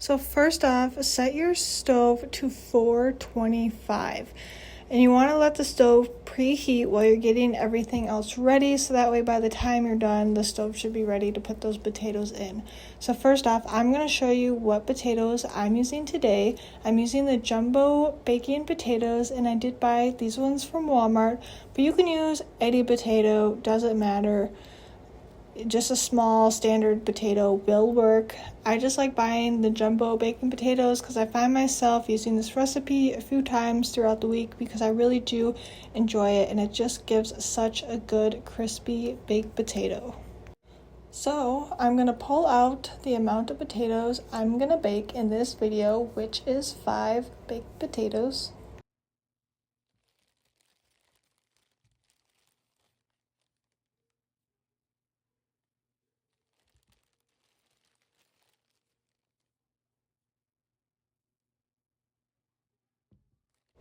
So first off, set your stove to 425. And you want to let the stove preheat while you're getting everything else ready, so that way by the time you're done, the stove should be ready to put those potatoes in. So first off, I'm going to show you what potatoes I'm using today. I'm using the jumbo baking potatoes, and I did buy these ones from Walmart, but you can use any potato, doesn't matter. Just a small standard potato will work. I just like buying the jumbo baking potatoes because I find myself using this recipe a few times throughout the week because I really do enjoy it, and it just gives such a good crispy baked potato. So I'm going to pull out the amount of potatoes I'm going to bake in this video, which is 5 baked potatoes.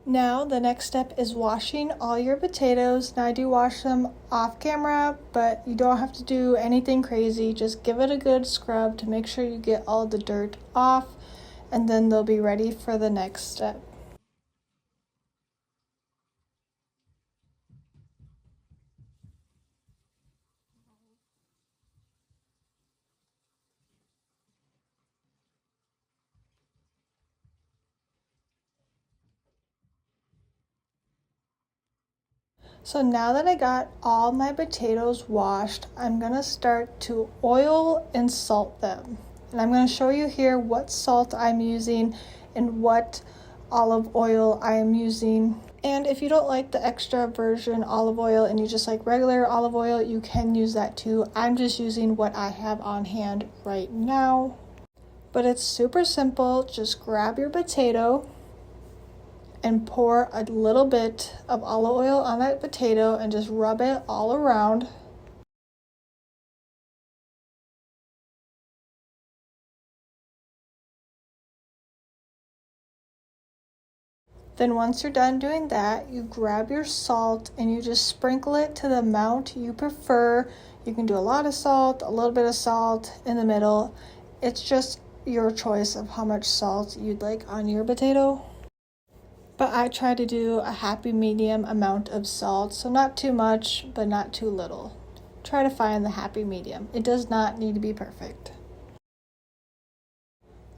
Now the next step is washing all your potatoes. Now I do wash them off camera, but you don't have to do anything crazy. Just give it a good scrub to make sure you get all the dirt off, and then they'll be ready for the next step. So now that I got all my potatoes washed, I'm gonna start to oil and salt them. And I'm gonna show you here what salt I'm using and what olive oil I am using. And if you don't like the extra virgin olive oil and you just like regular olive oil, you can use that too. I'm just using what I have on hand right now. But it's super simple. Just grab your potato and pour a little bit of olive oil on that potato and just rub it all around. Then once you're done doing that, you grab your salt and you just sprinkle it to the amount you prefer. You can do a lot of salt, a little bit of salt in the middle. It's just your choice of how much salt you'd like on your potato. But I try to do a happy medium amount of salt, so not too much, but not too little. Try to find the happy medium. It does not need to be perfect.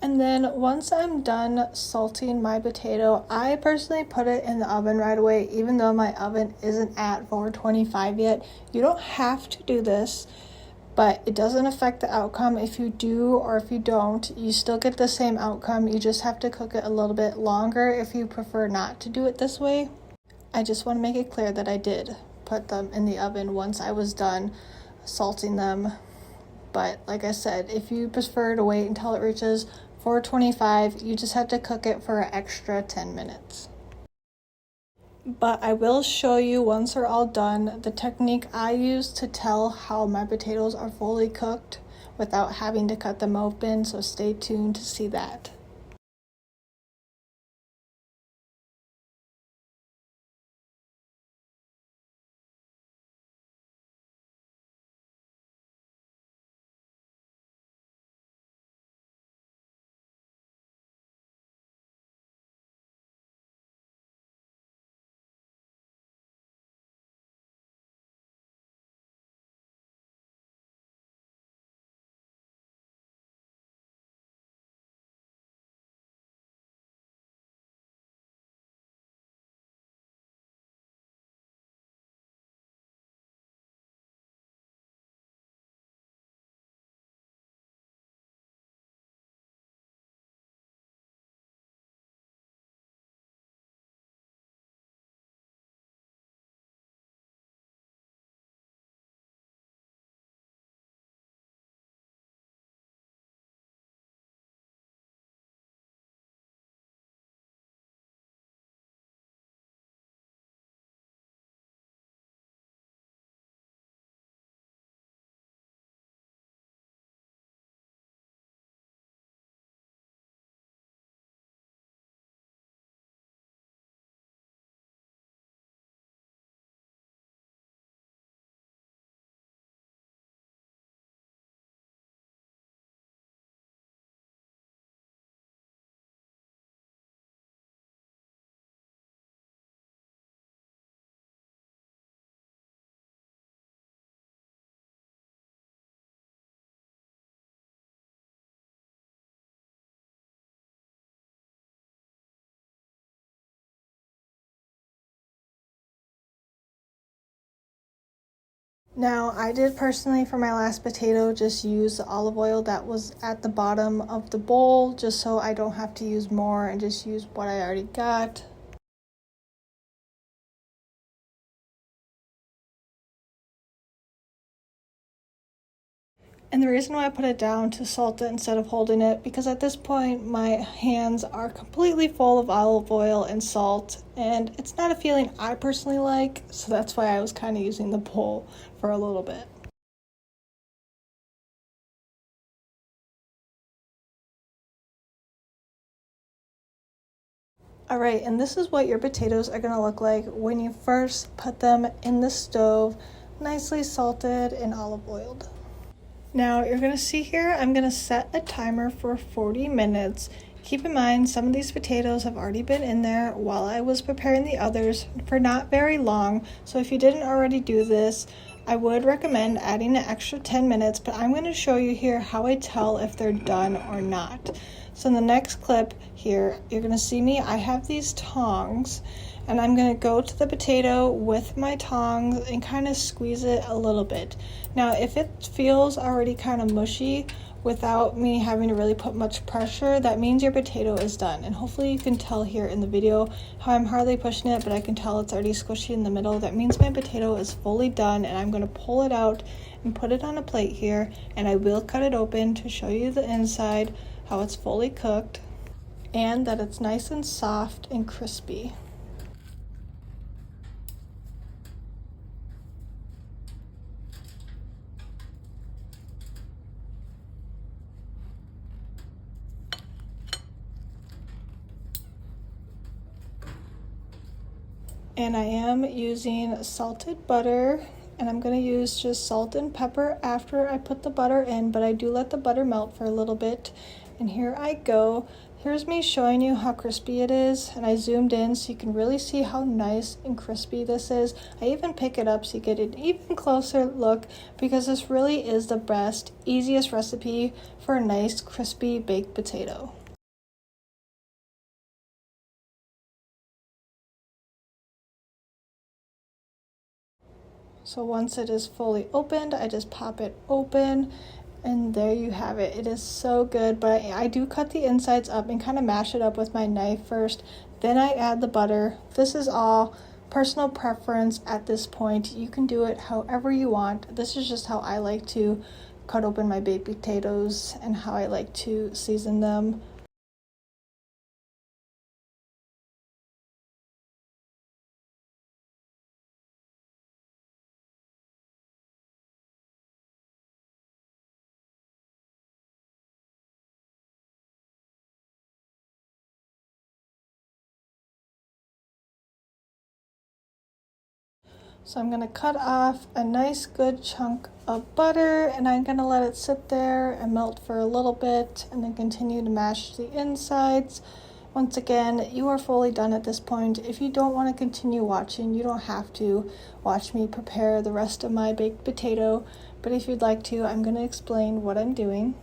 And then once I'm done salting my potato, I personally put it in the oven right away, even though my oven isn't at 425 yet. You don't have to do this, but it doesn't affect the outcome. If you do or if you don't, you still get the same outcome. You just have to cook it a little bit longer if you prefer not to do it this way. I just want to make it clear that I did put them in the oven once I was done salting them. But like I said, if you prefer to wait until it reaches 425, you just have to cook it for an extra 10 minutes. But I will show you once they're all done the technique I use to tell how my potatoes are fully cooked without having to cut them open, so stay tuned to see that. Now, I did personally for my last potato just use the olive oil that was at the bottom of the bowl, just so I don't have to use more and just use what I already got. And the reason why I put it down to salt it instead of holding it, because at this point my hands are completely full of olive oil and salt, and it's not a feeling I personally like, so that's why I was kind of using the bowl for a little bit. Alright, and this is what your potatoes are going to look like when you first put them in the stove, nicely salted and olive oiled. Now you're going to see here, I'm going to set a timer for 40 minutes. Keep in mind, some of these potatoes have already been in there while I was preparing the others for not very long. So if you didn't already do this, I would recommend adding an extra 10 minutes, but I'm going to show you here how I tell if they're done or not. So in the next clip here, you're going to see me, I have these tongs, and I'm going to go to the potato with my tongs and kind of squeeze it a little bit. Now, if it feels already kind of mushy without me having to really put much pressure, that means your potato is done. And hopefully you can tell here in the video how I'm hardly pushing it, but I can tell it's already squishy in the middle. That means my potato is fully done, and I'm going to pull it out and put it on a plate here, and I will cut it open to show you the inside, how it's fully cooked, and that it's nice and soft and crispy. And I am using salted butter, and I'm going to use just salt and pepper after I put the butter in, but I do let the butter melt for a little bit. And here I go. Here's me showing you how crispy it is, and I zoomed in so you can really see how nice and crispy this is. I even pick it up so you get an even closer look, because this really is the best, easiest recipe for a nice crispy baked potato. So once it is fully opened, I just pop it open, and there you have it. It is so good, but I do cut the insides up and kind of mash it up with my knife first. Then I add the butter. This is all personal preference at this point. You can do it however you want. This is just how I like to cut open my baked potatoes and how I like to season them. So I'm going to cut off a nice good chunk of butter, and I'm going to let it sit there and melt for a little bit, and then continue to mash the insides. Once again, you are fully done at this point. If you don't want to continue watching, you don't have to watch me prepare the rest of my baked potato, but if you'd like to, I'm going to explain what I'm doing.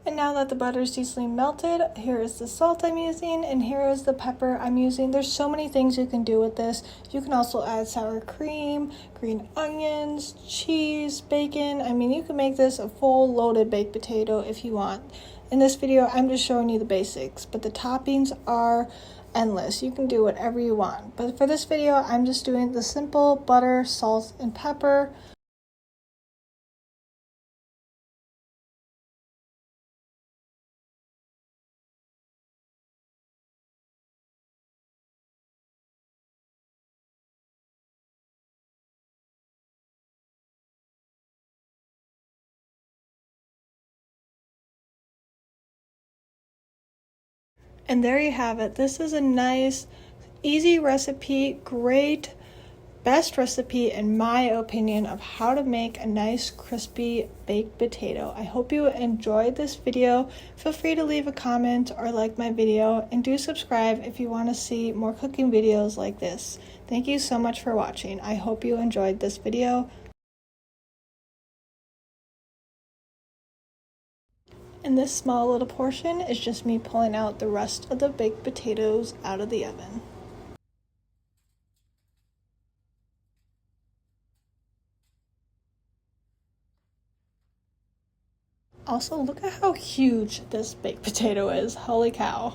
And now that the butter is decently melted, here is the salt I'm using, and here is the pepper I'm using. There's so many things you can do with this. You can also add sour cream, green onions, cheese, bacon. I mean, you can make this a full loaded baked potato if you want. In this video, I'm just showing you the basics, but the toppings are endless. You can do whatever you want. But for this video, I'm just doing the simple butter, salt, and pepper. And there you have it. This is a nice, easy recipe, best recipe in my opinion of how to make a nice crispy baked potato. I hope you enjoyed this video. Feel free to leave a comment or like my video, and do subscribe if you want to see more cooking videos like this. Thank you so much for watching. I hope you enjoyed this video. And this small little portion is just me pulling out the rest of the baked potatoes out of the oven. Also, look at how huge this baked potato is. Holy cow.